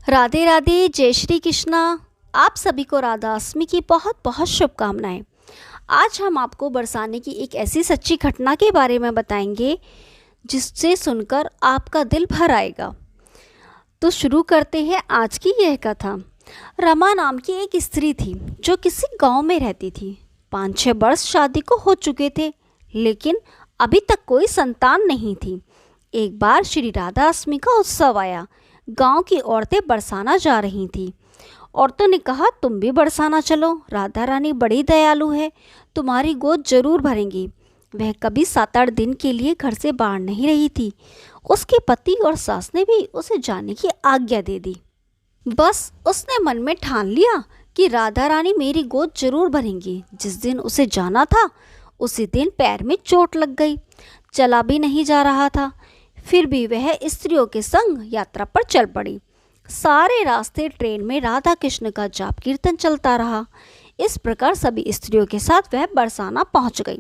राधे राधे, जय श्री कृष्णा। आप सभी को राधा अष्टमी की बहुत बहुत शुभकामनाएं। आज हम आपको बरसाने की एक ऐसी सच्ची घटना के बारे में बताएंगे जिससे सुनकर आपका दिल भर आएगा। तो शुरू करते हैं आज की यह कथा। रमा नाम की एक स्त्री थी जो किसी गांव में रहती थी। 5-6 वर्ष शादी को हो चुके थे, लेकिन अभी तक कोई संतान नहीं थी। एक बार श्री राधा अष्टमी का उत्सव आया। गांव की औरतें बरसाना जा रही थीं। औरतों ने कहा, तुम भी बरसाना चलो, राधा रानी बड़ी दयालु है, तुम्हारी गोद जरूर भरेंगी। वह कभी 7-8 दिन के लिए घर से बाहर नहीं रही थी। उसके पति और सास ने भी उसे जाने की आज्ञा दे दी। बस उसने मन में ठान लिया कि राधा रानी मेरी गोद जरूर भरेंगी। जिस दिन उसे जाना था उसी दिन पैर में चोट लग गई, चला भी नहीं जा रहा था। फिर भी वह स्त्रियों के संग यात्रा पर चल पड़ी। सारे रास्ते ट्रेन में राधा कृष्ण का जाप कीर्तन चलता रहा। इस प्रकार सभी स्त्रियों के साथ वह बरसाना पहुंच गई।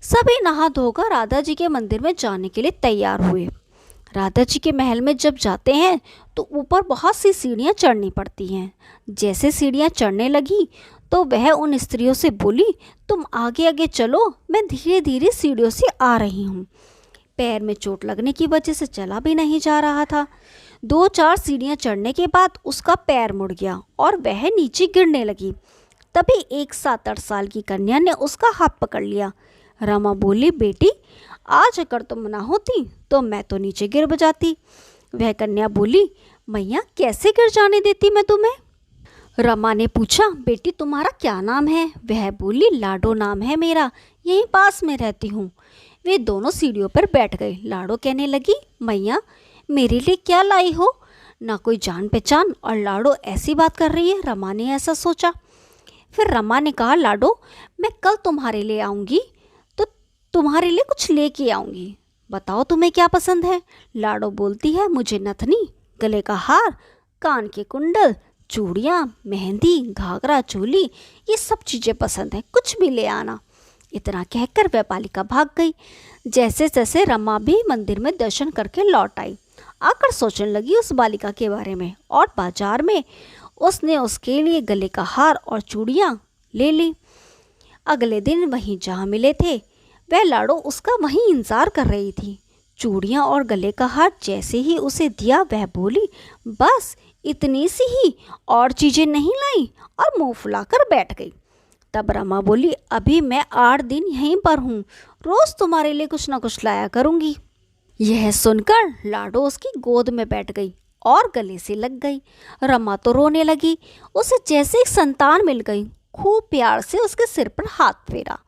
सभी नहा धोकर राधा जी के मंदिर में जाने के लिए तैयार हुए। राधा जी के महल में जब जाते हैं तो ऊपर बहुत सी सीढ़ियाँ चढ़नी पड़ती हैं। जैसे सीढ़ियाँ चढ़ने लगी तो वह उन स्त्रियों से बोली, तुम आगे आगे चलो, मैं धीरे धीरे सीढ़ियों से आ रही हूँ। पैर में चोट लगने की वजह से चला भी नहीं जा रहा था। 2-4 सीढ़ियाँ चढ़ने के बाद उसका पैर मुड़ गया और वह नीचे गिरने लगी। तभी एक 7-8 साल की कन्या ने उसका हाथ पकड़ लिया। रमा बोली, बेटी, आज अगर तुम ना होती तो मैं तो नीचे गिर जाती। वह कन्या बोली, मैया कैसे गिर जाने देती मैं तुम्हें। रमा ने पूछा, बेटी तुम्हारा क्या नाम है। वह बोली, लाडो नाम है मेरा, यहीं पास में रहती हूँ। वे दोनों सीढ़ियों पर बैठ गए। लाडो कहने लगी, मैया मेरे लिए क्या लाई हो। ना कोई जान पहचान और लाडो ऐसी बात कर रही है। रमा ने ऐसा सोचा। फिर रमा ने कहा, लाडो मैं कल तुम्हारे लिए आऊँगी तो तुम्हारे लिए कुछ लेके आऊँगी, बताओ तुम्हें क्या पसंद है। लाडो बोलती है, मुझे नथनी, गले का हार, कान के कुंडल, चूड़ियाँ, मेहंदी, घाघरा, चोली, ये सब चीज़ें पसंद है, कुछ भी ले आना। इतना कहकर वह बालिका भाग गई। जैसे जैसे रमा भी मंदिर में दर्शन करके लौट आई, आकर सोचने लगी उस बालिका के बारे में, और बाजार में उसने उसके लिए गले का हार और चूड़ियाँ ले ली। अगले दिन वहीं जहाँ मिले थे वह लाडो उसका वहीं इंतजार कर रही थी। चूड़ियाँ और गले का हार जैसे ही उसे दिया वह बोली, बस इतनी सी ही, और चीज़ें नहीं लाई, और मुंह फुलाकर बैठ गई। तब रमा बोली, अभी मैं 8 दिन यहीं पर हूँ, रोज़ तुम्हारे लिए कुछ ना कुछ लाया करूँगी। यह सुनकर लाडो उसकी गोद में बैठ गई और गले से लग गई। रमा तो रोने लगी। उसे जैसे एक संतान मिल गई। खूब प्यार से उसके सिर पर हाथ फेरा।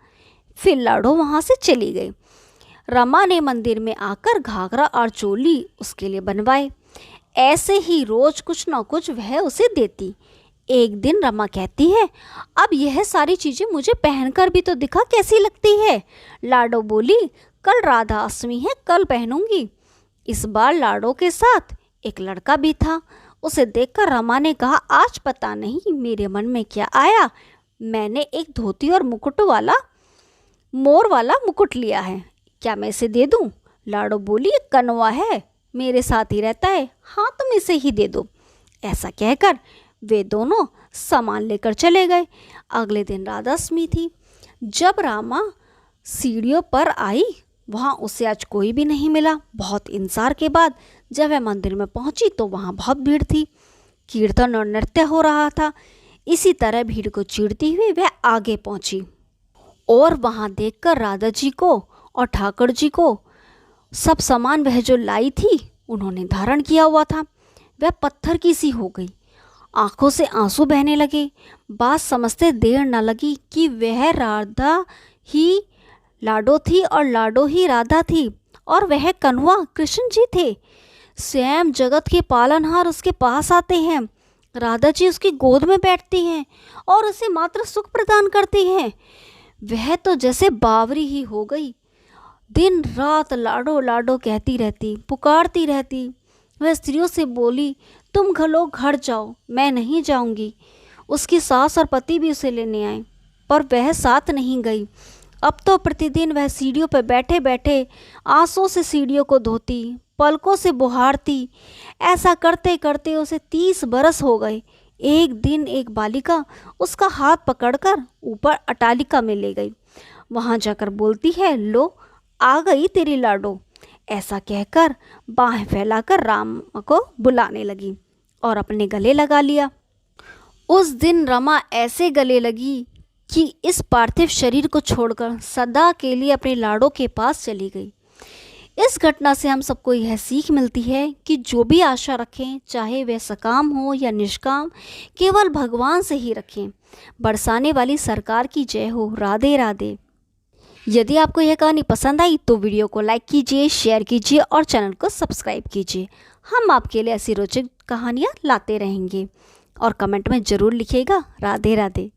फिर लाडो वहाँ से चली गई। रमा ने मंदिर में आकर घाघरा और चोली उसके लिए बनवाए। ऐसे ही रोज कुछ ना कुछ वह उसे देती। एक दिन रमा कहती है, अब यह सारी चीज़ें मुझे पहनकर भी तो दिखा कैसी लगती है। लाडो बोली, कल राधा अष्टमी है, कल पहनूंगी। इस बार लाडो के साथ एक लड़का भी था। उसे देखकर रमा ने कहा, आज पता नहीं मेरे मन में क्या आया, मैंने एक धोती और मुकुट वाला, मोर वाला मुकुट लिया है, क्या मैं इसे दे दूं। लाडो बोली, कनवा है, मेरे साथ ही रहता है, हाँ तुम इसे ही दे दो। ऐसा कहकर वे दोनों सामान लेकर चले गए। अगले दिन राधा अष्टमी थी। जब रामा सीढ़ियों पर आई वहाँ उसे आज कोई भी नहीं मिला। बहुत इंतजार के बाद जब वह मंदिर में पहुँची तो वहाँ बहुत भीड़ थी। कीर्तन और नृत्य हो रहा था। इसी तरह भीड़ को चीरती हुई वह आगे पहुँची और वहाँ देखकर राधा जी को और ठाकुर जी को सब सामान वह जो लाई थी उन्होंने धारण किया हुआ था, वह पत्थर की सी हो गई। आंखों से आंसू बहने लगे। बात समझते देर न लगी कि वह राधा ही लाडो थी और लाडो ही राधा थी, और वह कन्वा कृष्ण जी थे। स्वयं जगत के पालनहार उसके पास आते हैं। राधा जी उसकी गोद में बैठती हैं और उसे मात्र सुख प्रदान करती हैं। वह तो जैसे बावरी ही हो गई। दिन रात लाडो लाडो कहती रहती, पुकारती रहती। वह स्त्रियों से बोली, तुम लोग घर जाओ, मैं नहीं जाऊंगी। उसकी सास और पति भी उसे लेने आए, पर वह साथ नहीं गई। अब तो प्रतिदिन वह सीढ़ियों पर बैठे बैठे आंसू से सीढ़ियों को धोती, पलकों से बुहारती। ऐसा करते करते उसे 30 बरस हो गए। एक दिन एक बालिका उसका हाथ पकड़कर ऊपर अटालिका में ले गई। वहाँ जाकर बोलती है, लो आ गई तेरी लाडो। ऐसा कहकर बाहें फैलाकर राम को बुलाने लगी और अपने गले लगा लिया। उस दिन रमा ऐसे गले लगी कि इस पार्थिव शरीर को छोड़कर सदा के लिए अपने लाडो के पास चली गई। इस घटना से हम सबको यह सीख मिलती है कि जो भी आशा रखें, चाहे वह सकाम हो या निष्काम, केवल भगवान से ही रखें। बरसाने वाली सरकार की जय हो। राधे राधे। यदि आपको यह कहानी पसंद आई तो वीडियो को लाइक कीजिए, शेयर कीजिए और चैनल को सब्सक्राइब कीजिए। हम आपके लिए ऐसी रोचक कहानियाँ लाते रहेंगे और कमेंट में ज़रूर लिखिएगा। राधे राधे।